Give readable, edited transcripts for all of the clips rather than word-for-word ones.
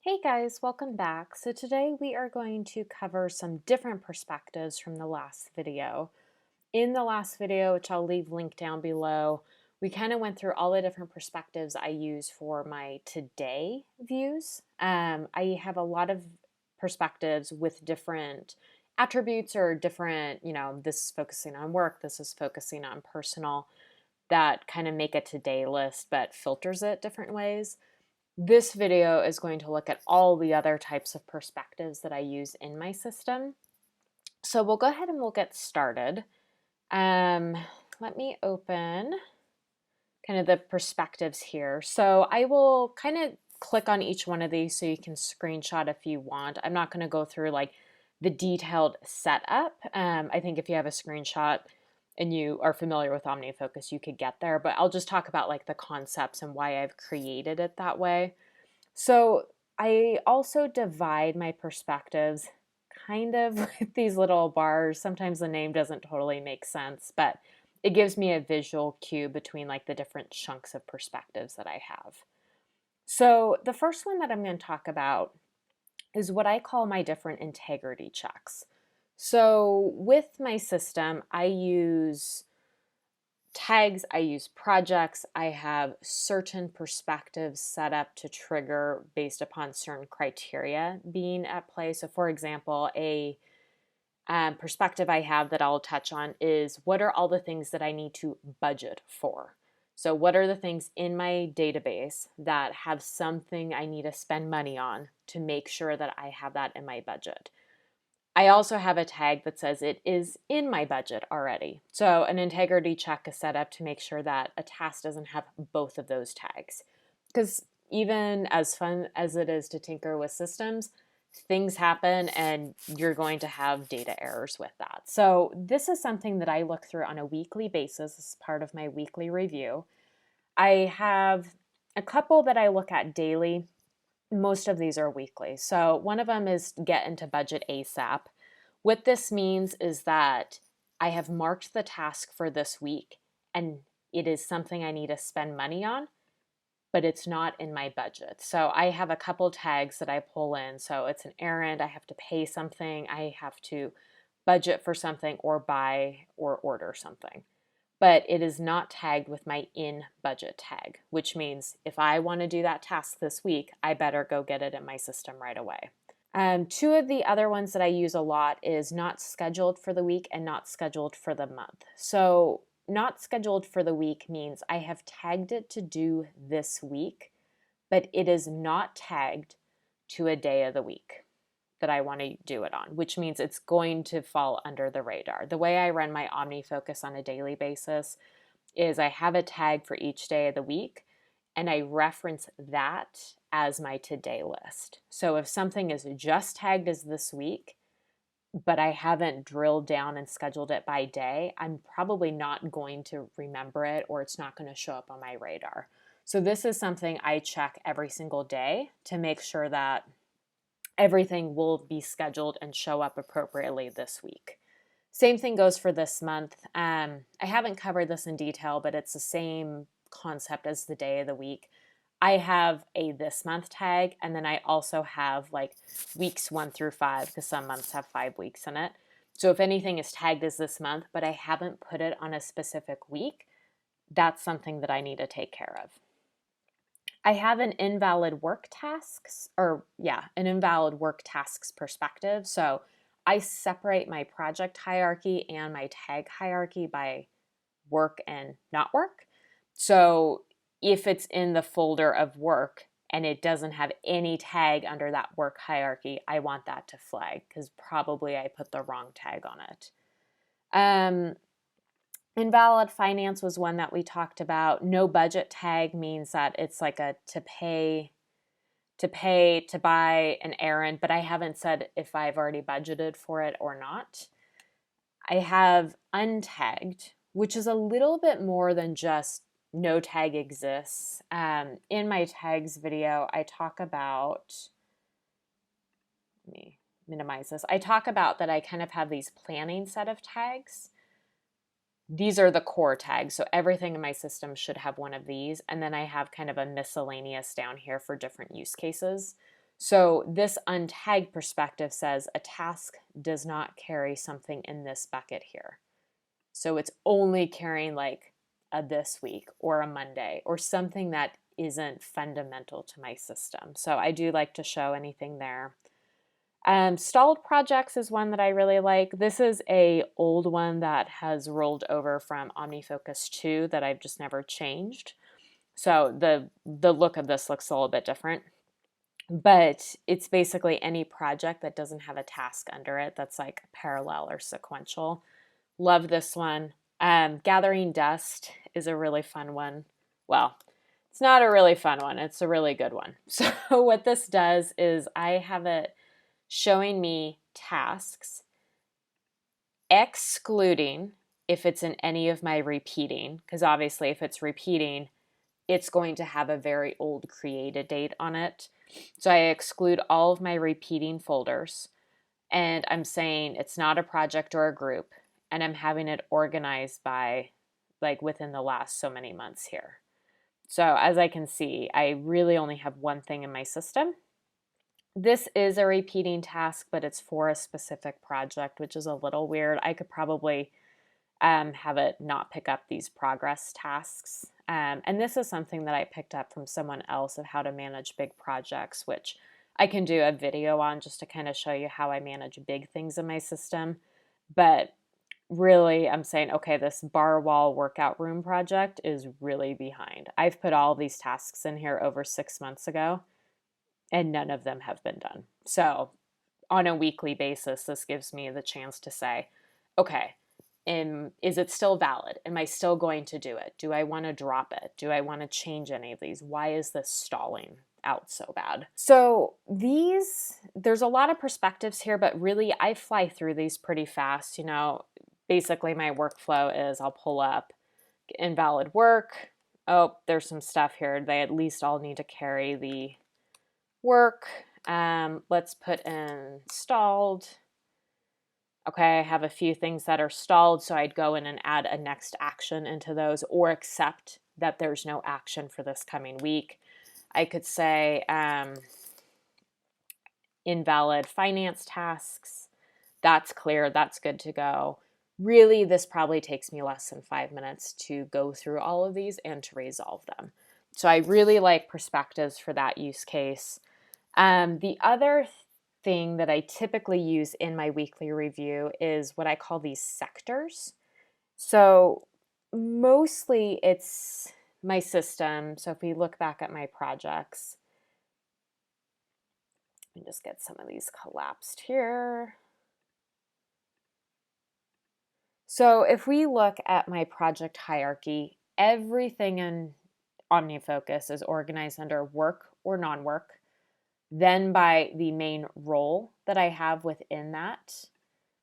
Hey guys, welcome back. So today we are going to cover some different perspectives from the last video. In the last video, which I'll leave link down below, we kind of went through all the different perspectives I use for my today views. I have a lot of perspectives with different attributes or different, this is focusing on work, this is focusing on personal, that kind of make a today list but filters it different ways. This video is going to look at all the other types of perspectives that I use in my system. So we'll go ahead and we'll get started. Let me open kind of the perspectives here. So I will kind of click on each one of these so you can screenshot if you want. I'm not going to go through like the detailed setup. I think if you have a screenshot and you are familiar with OmniFocus, you could get there, but I'll just talk about like the concepts and why I've created it that way. So I also divide my perspectives kind of with these little bars. Sometimes the name doesn't totally make sense, but it gives me a visual cue between like the different chunks of perspectives that I have. So the first one that I'm going to talk about is what I call my different integrity checks. So with my system, I use tags, I use projects, I have certain perspectives set up to trigger based upon certain criteria being at play. So for example, a perspective I have that I'll touch on is what are all the things that I need to budget for? So what are the things in my database that have something I need to spend money on to make sure that I have that in my budget? I also have a tag that says it is in my budget already. So an integrity check is set up to make sure that a task doesn't have both of those tags. Because even as fun as it is to tinker with systems, things happen and you're going to have data errors with that. So this is something that I look through on a weekly basis as part of my weekly review. I have a couple that I look at daily. Most of these are weekly. So one of them is get into budget ASAP. What this means is that I have marked the task for this week and it is something I need to spend money on, but it's not in my budget. So I have a couple tags that I pull in. So it's an errand, I have to pay something, I have to budget for something or buy or order something. But it is not tagged with my in budget tag, which means if I want to do that task this week, I better go get it in my system right away. Two of the other ones that I use a lot is not scheduled for the week and not scheduled for the month. So not scheduled for the week means I have tagged it to do this week, but it is not tagged to a day of the week that I want to do it on, which means it's going to fall under the radar. The way I run my OmniFocus on a daily basis is I have a tag for each day of the week and I reference that as my today list. So if something is just tagged as this week, but I haven't drilled down and scheduled it by day, I'm probably not going to remember it or it's not going to show up on my radar. So this is something I check every single day to make sure that everything will be scheduled and show up appropriately this week. Same thing goes for this month. I haven't covered this in detail, but it's the same concept as the day of the week. I have a this month tag, and then I also have like weeks 1 through 5 because some months have 5 weeks in it. So if anything is tagged as this month, but I haven't put it on a specific week, that's something that I need to take care of. I have an invalid work tasks, an invalid work tasks perspective. So I separate my project hierarchy and my tag hierarchy by work and not work. So if it's in the folder of work and it doesn't have any tag under that work hierarchy, I want that to flag because probably I put the wrong tag on it. Invalid finance was one that we talked about. No budget tag means that it's like a to buy an errand, but I haven't said if I've already budgeted for it or not. I have untagged, which is a little bit more than just no tag exists. In my tags video, I talk about, let me minimize this. I talk about that I kind of have these planning set of tags. These are the core tags, so everything in my system should have one of these, and then I have kind of a miscellaneous down here for different use cases. So this untagged perspective says a task does not carry something in this bucket here. So it's only carrying like a this week or a Monday or something that isn't fundamental to my system. So I do like to show anything there. Stalled projects is one that I really like. This is a old one that has rolled over from OmniFocus 2 that I've just never changed. So the look of this looks a little bit different. But it's basically any project that doesn't have a task under it that's like parallel or sequential. Love this one. Gathering dust is a really fun one. Well, it's not a really fun one. It's a really good one. So what this does is I have it showing me tasks, excluding if it's in any of my repeating, because obviously if it's repeating, it's going to have a very old created date on it. So I exclude all of my repeating folders, and I'm saying it's not a project or a group, and I'm having it organized by like within the last so many months here. So as I can see, I really only have one thing in my system. This is a repeating task, but it's for a specific project, which is a little weird. I could probably have it not pick up these progress tasks. And this is something that I picked up from someone else of how to manage big projects, which I can do a video on just to kind of show you how I manage big things in my system. But really, I'm saying, okay, this bar wall workout room project is really behind. I've put all these tasks in here over 6 months ago, and none of them have been done. So on a weekly basis, this gives me the chance to say, okay, is it still valid? Am I still going to do it? Do I want to drop it? Do I want to change any of these? Why is this stalling out so bad? So there's a lot of perspectives here, but really I fly through these pretty fast. Basically my workflow is I'll pull up invalid work. Oh, there's some stuff here. They at least all need to carry the work. Let's put in stalled. Okay, I have a few things that are stalled, so I'd go in and add a next action into those or accept that there's no action for this coming week. I could say invalid finance tasks. That's clear. That's good to go. Really, this probably takes me less than 5 minutes to go through all of these and to resolve them. So I really like perspectives for that use case. The other thing that I typically use in my weekly review is what I call these sectors. So mostly it's my system. So if we look back at my projects, let me just get some of these collapsed here. So if we look at my project hierarchy, everything in OmniFocus is organized under work or non-work, then by the main role that I have within that.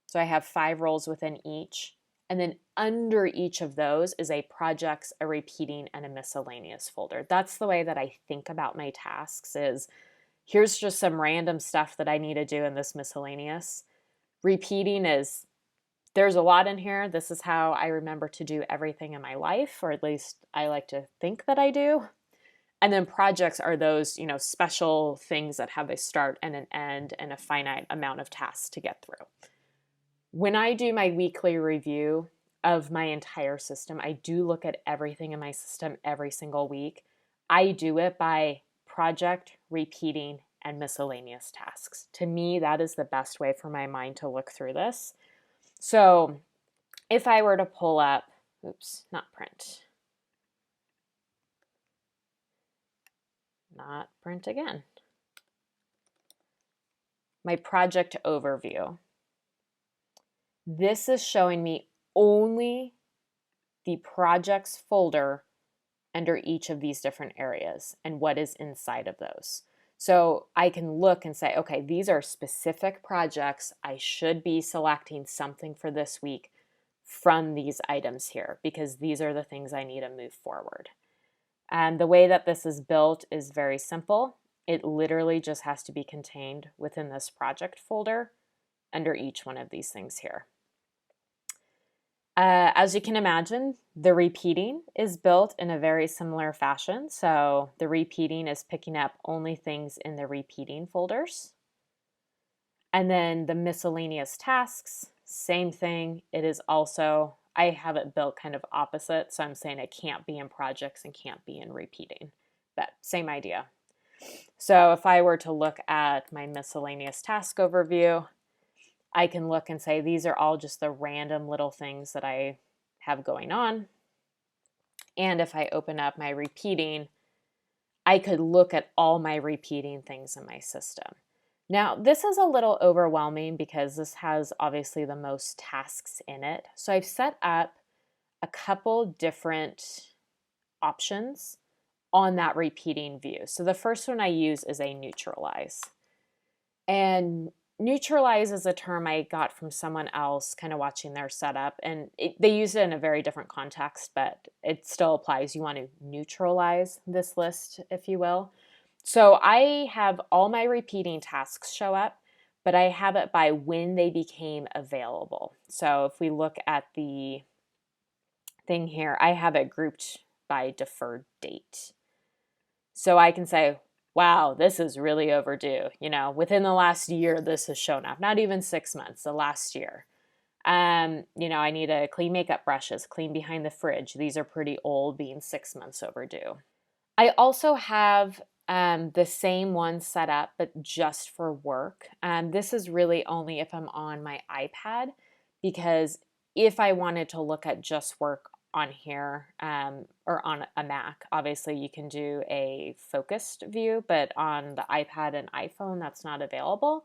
So I have 5 roles within each. And then under each of those is a projects, a repeating, and a miscellaneous folder. That's the way that I think about my tasks is here's just some random stuff that I need to do in this miscellaneous. Repeating is there's a lot in here. This is how I remember to do everything in my life, or at least I like to think that I do. And then projects are those, special things that have a start and an end and a finite amount of tasks to get through. When I do my weekly review of my entire system, I do look at everything in my system every single week. I do it by project, repeating, and miscellaneous tasks. To me, that is the best way for my mind to look through this. So if I were to pull up, not print again, my project overview. This is showing me only the projects folder under each of these different areas and what is inside of those. So I can look and say, okay, these are specific projects. I should be selecting something for this week from these items here because these are the things I need to move forward. And the way that this is built is very simple. It literally just has to be contained within this project folder under each one of these things here. As you can imagine, the repeating is built in a very similar fashion. So the repeating is picking up only things in the repeating folders. And then the miscellaneous tasks, same thing. It is also, I have it built kind of opposite. So I'm saying it can't be in projects and can't be in repeating, but same idea. So if I were to look at my miscellaneous task overview, I can look and say these are all just the random little things that I have going on. And if I open up my repeating, I could look at all my repeating things in my system. Now, this is a little overwhelming because this has obviously the most tasks in it. So I've set up a couple different options on that repeating view. So the first one I use is a neutralize. And neutralize is a term I got from someone else kind of watching their setup, and they use it in a very different context, but it still applies. You want to neutralize this list, if you will. So I have all my repeating tasks show up, but I have it by when they became available. So if we look at the thing here, I have it grouped by deferred date. So I can say, wow, this is really overdue. You know, within the last year, this has shown up. Not even 6 months, the last year. You know, I need to clean makeup brushes, clean behind the fridge. These are pretty old, being 6 months overdue. I also have the same one set up, but just for work. This is really only if I'm on my iPad, because if I wanted to look at just work on here or on a Mac, obviously you can do a focused view, but on the iPad and iPhone, that's not available.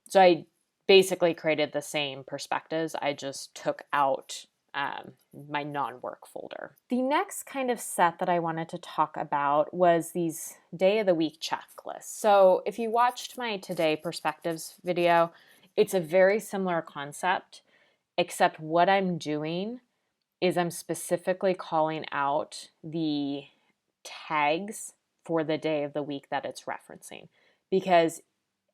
So I basically created the same perspectives. I just took out my non-work folder. The next kind of set that I wanted to talk about was these day of the week checklists. So if you watched my Today Perspectives video, it's a very similar concept, except what I'm doing is I'm specifically calling out the tags for the day of the week that it's referencing. Because,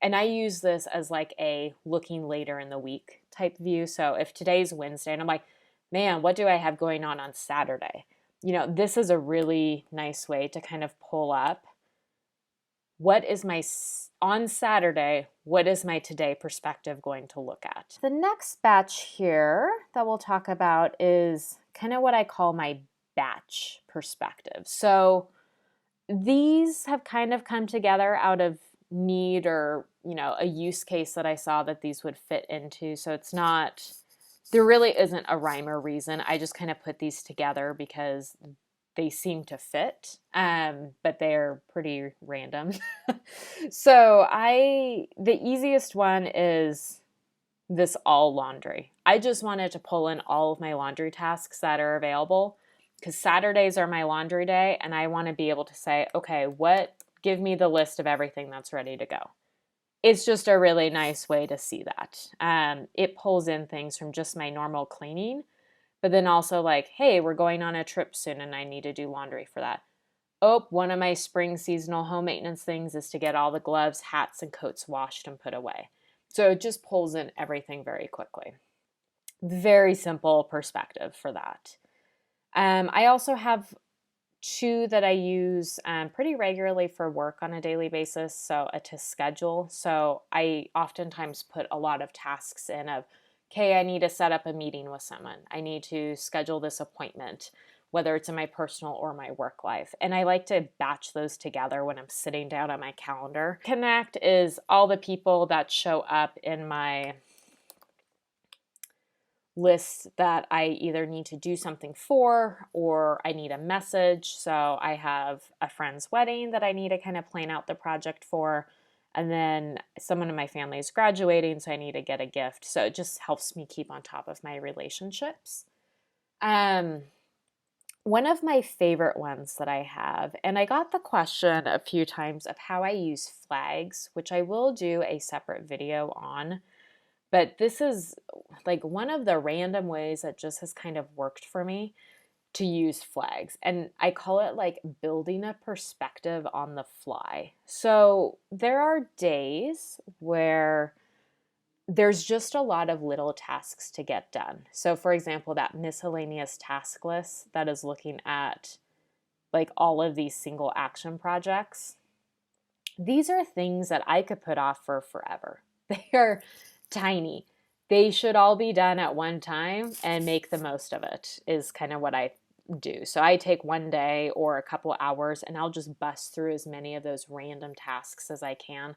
and I use this as like a looking later in the week type view. So if today's Wednesday and I'm like, man, what do I have going on Saturday? You know, this is a really nice way to kind of pull up what is my, on Saturday, what is my today perspective going to look at? The next batch here that we'll talk about is kind of what I call my batch perspective. So these have kind of come together out of need or, you know, a use case that I saw that these would fit into. So it's not, there really isn't a rhyme or reason. I just kind of put these together because they seem to fit, but they're pretty random. So the easiest one is this all laundry. I just wanted to pull in all of my laundry tasks that are available because Saturdays are my laundry day and I want to be able to say, okay, give me the list of everything that's ready to go. It's just a really nice way to see that. It pulls in things from just my normal cleaning, but then also like, hey, we're going on a trip soon and I need to do laundry for that. Oh, one of my spring seasonal home maintenance things is to get all the gloves, hats, and coats washed and put away. So it just pulls in everything very quickly. Very simple perspective for that. I also have two that I use pretty regularly for work on a daily basis. So a to schedule. So I oftentimes put a lot of tasks in of, okay, I need to set up a meeting with someone. I need to schedule this appointment, whether it's in my personal or my work life. And I like to batch those together when I'm sitting down on my calendar. Connect is all the people that show up in my list that I either need to do something for or I need a message. So I have a friend's wedding that I need to kind of plan out the project for. And then someone in my family is graduating, so I need to get a gift. So it just helps me keep on top of my relationships. One of my favorite ones that I have, and I got the question a few times of how I use flags, which I will do a separate video on. But this is like one of the random ways that just has kind of worked for me to use flags. And I call it like building a perspective on the fly. So there are days where there's just a lot of little tasks to get done. So for example, that miscellaneous task list that is looking at like all of these single action projects, these are things that I could put off for forever. They are tiny. They should all be done at one time and make the most of it, is kind of what I do. So I take one day or a couple hours and I'll just bust through as many of those random tasks as I can.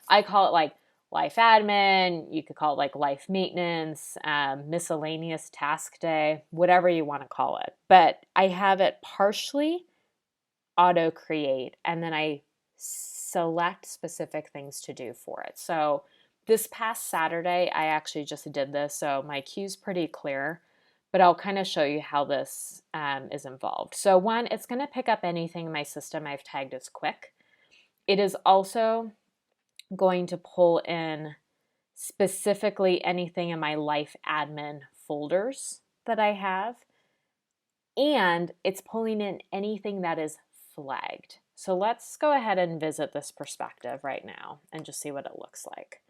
I call it like life admin. You could call it like life maintenance, miscellaneous task day, whatever you want to call it. But I have it partially auto create, and then I select specific things to do for it. So this past Saturday, I actually just did this, so my queue's pretty clear, but I'll kind of show you how this is involved. So one, it's going to pick up anything in my system I've tagged as quick. It is also going to pull in specifically anything in my life admin folders that I have, and it's pulling in anything that is flagged. So let's go ahead and visit this perspective right now and just see what it looks like.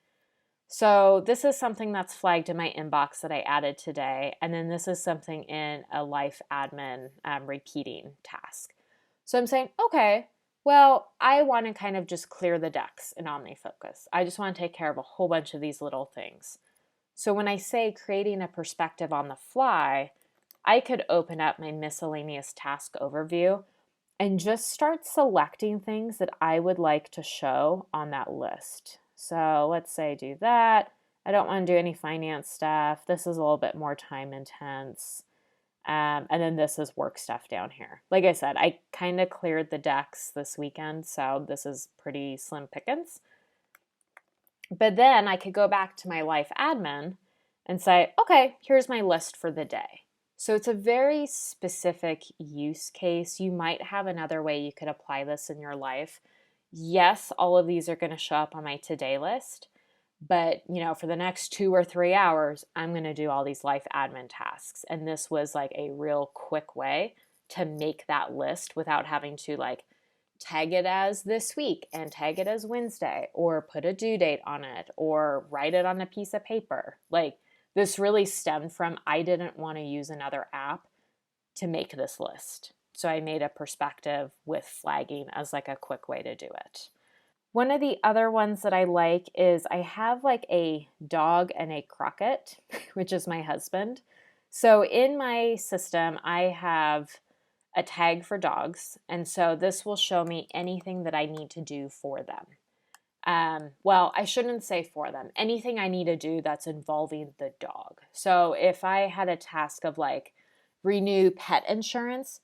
So this is something that's flagged in my inbox that I added today, and then this is something in a life admin repeating task. So I'm saying, okay, well, I want to kind of just clear the decks in OmniFocus. I just want to take care of a whole bunch of these little things. So when I say creating a perspective on the fly, I could open up my miscellaneous task overview and just start selecting things that I would like to show on that list. So let's say do that. I don't want to do any finance stuff. This is a little bit more time intense. And then this is work stuff down here. Like I said, I kind of cleared the decks this weekend, so this is pretty slim pickings. But then I could go back to my life admin and say, okay, here's my list for the day. So it's a very specific use case. You might have another way you could apply this in your life. Yes, all of these are going to show up on my to-do list, but for the next 2 or 3 hours, I'm going to do all these life admin tasks. And this was like a real quick way to make that list without having to like tag it as this week and tag it as Wednesday, or put a due date on it, or write it on a piece of paper. Like, this really stemmed from I didn't want to use another app to make this list. So I made a perspective with flagging as like a quick way to do it. One of the other ones that I like is I have like a dog and a crocket, which is my husband. So in my system, I have a tag for dogs. And so this will show me anything that I need to do for them. Well, I shouldn't say for them. Anything I need to do that's involving the dog. So if I had a task of like renew pet insurance,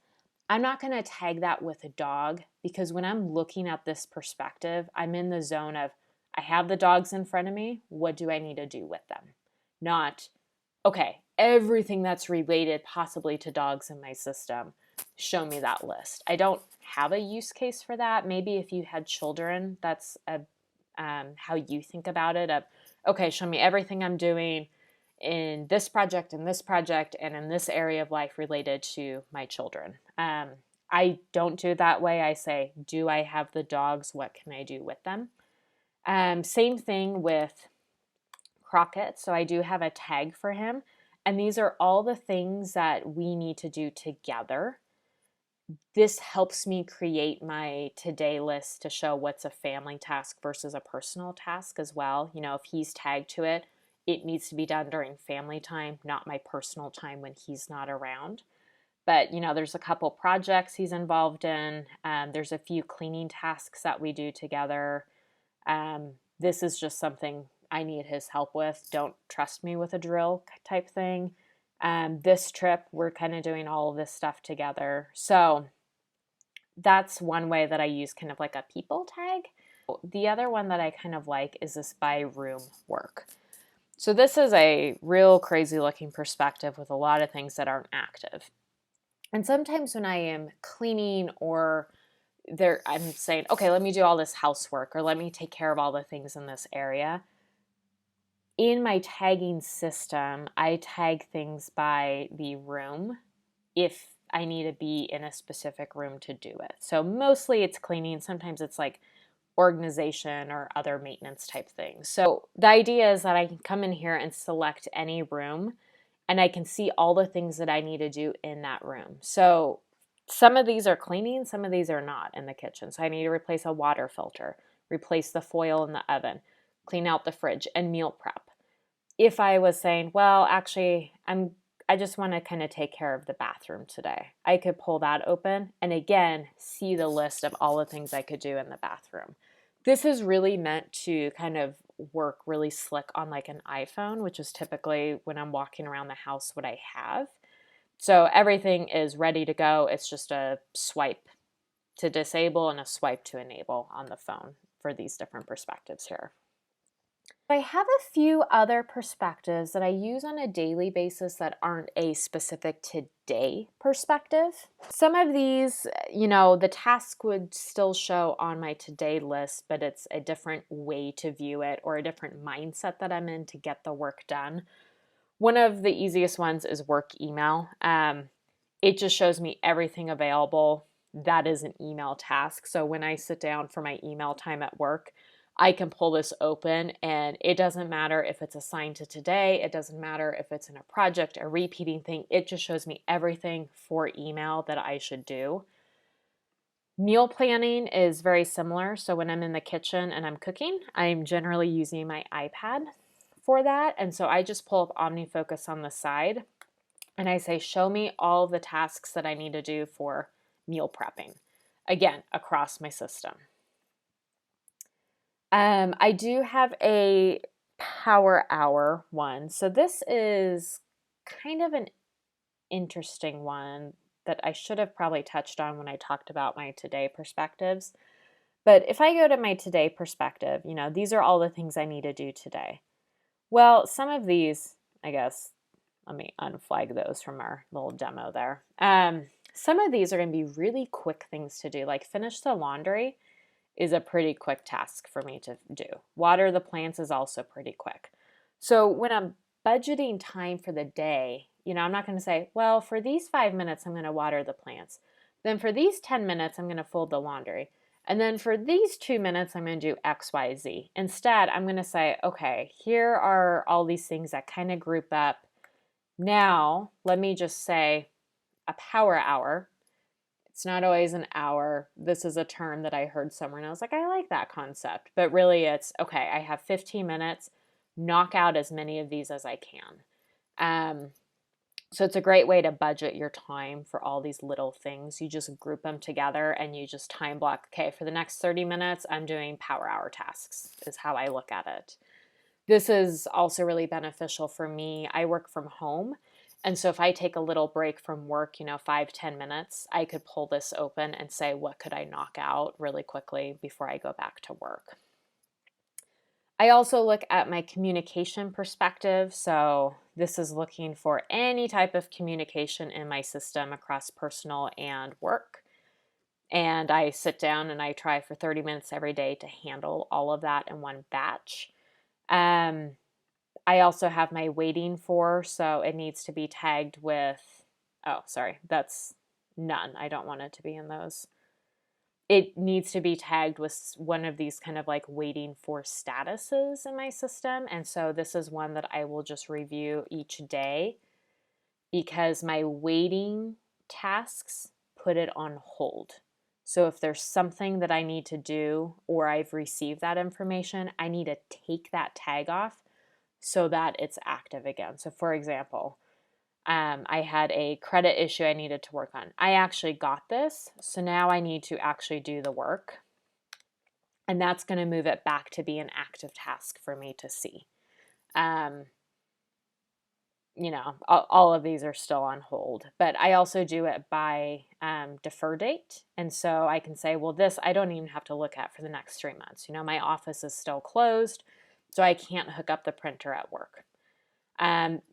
I'm not going to tag that with a dog, because when I'm looking at this perspective, I'm in the zone of I have the dogs in front of me. What do I need to do with them? Not, okay, everything that's related possibly to dogs in my system, show me that list. I don't have a use case for that. Maybe if you had children, that's how you think about it of, okay, show me everything I'm doing in this project, and in this area of life related to my children. I don't do it that way. I say, do I have the dogs? What can I do with them? Same thing with Crockett. So I do have a tag for him. And these are all the things that we need to do together. This helps me create my today list to show what's a family task versus a personal task as well. If he's tagged to it, it needs to be done during family time, not my personal time when he's not around. But, there's a couple projects he's involved in. There's a few cleaning tasks that we do together. This is just something I need his help with. Don't trust me with a drill type thing. This trip, we're kind of doing all of this stuff together. So that's one way that I use kind of like a people tag. The other one that I kind of like is this by room work. So this is a real crazy looking perspective with a lot of things that aren't active. And sometimes when I am cleaning or I'm saying, okay, let me do all this housework, or let me take care of all the things in this area. In my tagging system, I tag things by the room if I need to be in a specific room to do it. So mostly it's cleaning. Sometimes it's like organization or other maintenance type things. So the idea is that I can come in here and select any room and I can see all the things that I need to do in that room. So some of these are cleaning, some of these are not in the kitchen. So I need to replace a water filter, replace the foil in the oven, clean out the fridge, and meal prep. If I was saying, well, actually, I just want to kind of take care of the bathroom today, I could pull that open and again, see the list of all the things I could do in the bathroom. This is really meant to kind of work really slick on like an iPhone, which is typically when I'm walking around the house what I have. So everything is ready to go. It's just a swipe to disable and a swipe to enable on the phone for these different perspectives here. I have a few other perspectives that I use on a daily basis that aren't a specific today perspective. Some of these, the task would still show on my today list, but it's a different way to view it or a different mindset that I'm in to get the work done. One of the easiest ones is work email. It just shows me everything available. That is an email task. So when I sit down for my email time at work, I can pull this open and it doesn't matter if it's assigned to today. It doesn't matter if it's in a project, a repeating thing. It just shows me everything for email that I should do. Meal planning is very similar. So when I'm in the kitchen and I'm cooking, I'm generally using my iPad for that. And so I just pull up OmniFocus on the side and I say, show me all of the tasks that I need to do for meal prepping. Again, across my system. I do have a power hour one. So this is kind of an interesting one that I should have probably touched on when I talked about my today perspectives. But if I go to my today perspective, these are all the things I need to do today. Well, some of these, I guess, let me unflag those from our little demo there. Some of these are going to be really quick things to do, like finish the laundry is a pretty quick task for me to do. Water the plants is also pretty quick. So when I'm budgeting time for the day, I'm not going to say, well, for these 5 minutes, I'm going to water the plants. Then for these 10 minutes, I'm going to fold the laundry. And then for these 2 minutes, I'm going to do X, Y, Z. Instead, I'm going to say, okay, here are all these things that kind of group up. Now, let me just say a power hour. It's not always an hour. This is a term that I heard somewhere and I was like, I like that concept. But really it's, okay, I have 15 minutes, knock out as many of these as I can. So it's a great way to budget your time for all these little things. You just group them together and you just time block, okay, for the next 30 minutes, I'm doing power hour tasks is how I look at it. This is also really beneficial for me. I work from home. And so if I take a little break from work, 5-10 minutes, I could pull this open and say, what could I knock out really quickly before I go back to work? I also look at my communication perspective. So this is looking for any type of communication in my system across personal and work. And I sit down and I try for 30 minutes every day to handle all of that in one batch. I also have my waiting for, so it needs to be tagged with, oh, sorry, that's none. I don't want it to be in those. It needs to be tagged with one of these kind of like waiting for statuses in my system. And so this is one that I will just review each day because my waiting tasks put it on hold. So if there's something that I need to do or I've received that information, I need to take that tag off so that it's active again. So for example, I had a credit issue I needed to work on. I actually got this, so now I need to actually do the work. And that's going to move it back to be an active task for me to see. All of these are still on hold, but I also do it by defer date. And so I can say, well, this I don't even have to look at for the next 3 months. My office is still closed, so I can't hook up the printer at work.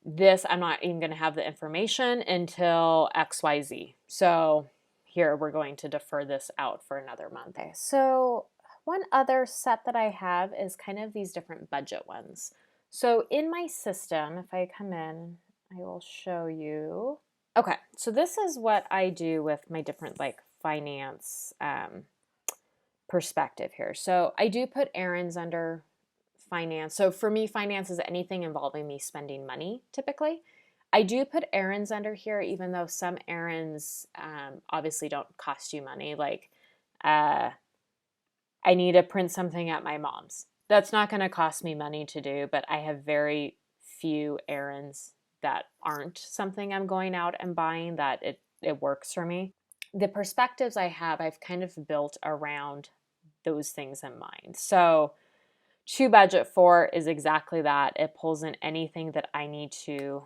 This, I'm not even going to have the information until XYZ. So here we're going to defer this out for another month. Okay, so one other set that I have is kind of these different budget ones. So in my system, if I come in, I will show you. Okay, so this is what I do with my different like finance perspective here. So I do put errands under finance. So for me, finance is anything involving me spending money typically. I do put errands under here, even though some errands obviously don't cost you money. Like I need to print something at my mom's. That's not going to cost me money to do, but I have very few errands that aren't something I'm going out and buying that it works for me. The perspectives I have, I've kind of built around those things in mind. So to budget for is exactly that. It pulls in anything that I need to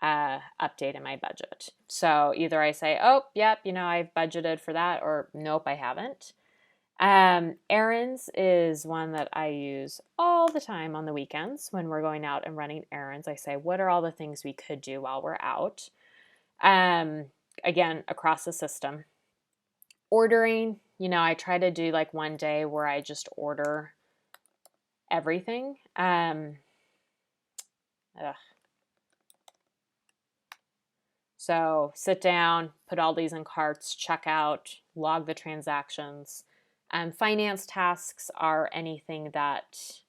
update in my budget. So either I say, oh, yep, I've budgeted for that, or nope, I haven't. Errands is one that I use all the time on the weekends when we're going out and running errands. I say, what are all the things we could do while we're out? Again, across the system. Ordering, I try to do like one day where I just order everything. So sit down, put all these in carts, check out, log the transactions. Finance tasks are anything that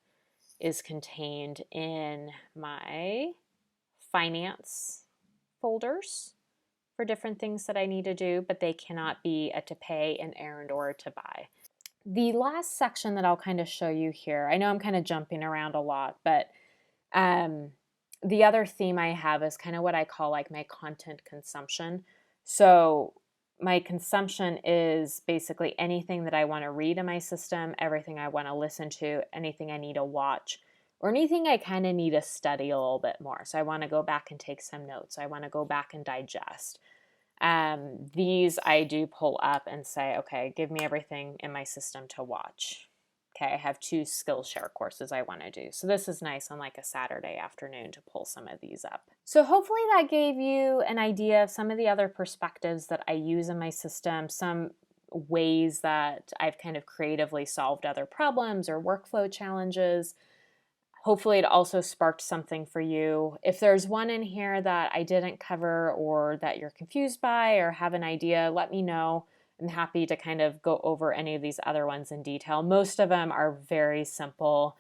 is contained in my finance folders for different things that I need to do, but they cannot be a to pay, an errand, or a to buy. The last section that I'll kind of show you here, I know I'm kind of jumping around a lot, but the other theme I have is kind of what I call like my content consumption. So my consumption is basically anything that I want to read in my system, everything I want to listen to, anything I need to watch, or anything I kind of need to study a little bit more. So I want to go back and take some notes. I want to go back and digest. These I do pull up and say, okay, give me everything in my system to watch. Okay, I have 2 Skillshare courses I want to do. So this is nice on like a Saturday afternoon to pull some of these up. So hopefully that gave you an idea of some of the other perspectives that I use in my system, some ways that I've kind of creatively solved other problems or workflow challenges. Hopefully it also sparked something for you. If there's one in here that I didn't cover or that you're confused by or have an idea, let me know. I'm happy to kind of go over any of these other ones in detail. Most of them are very simple.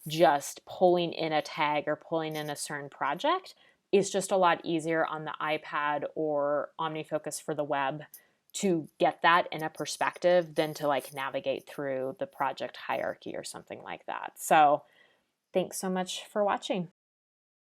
Just pulling in a tag or pulling in a certain project is just a lot easier on the iPad or OmniFocus for the web to get that in a perspective than to like navigate through the project hierarchy or something like that. So thanks so much for watching.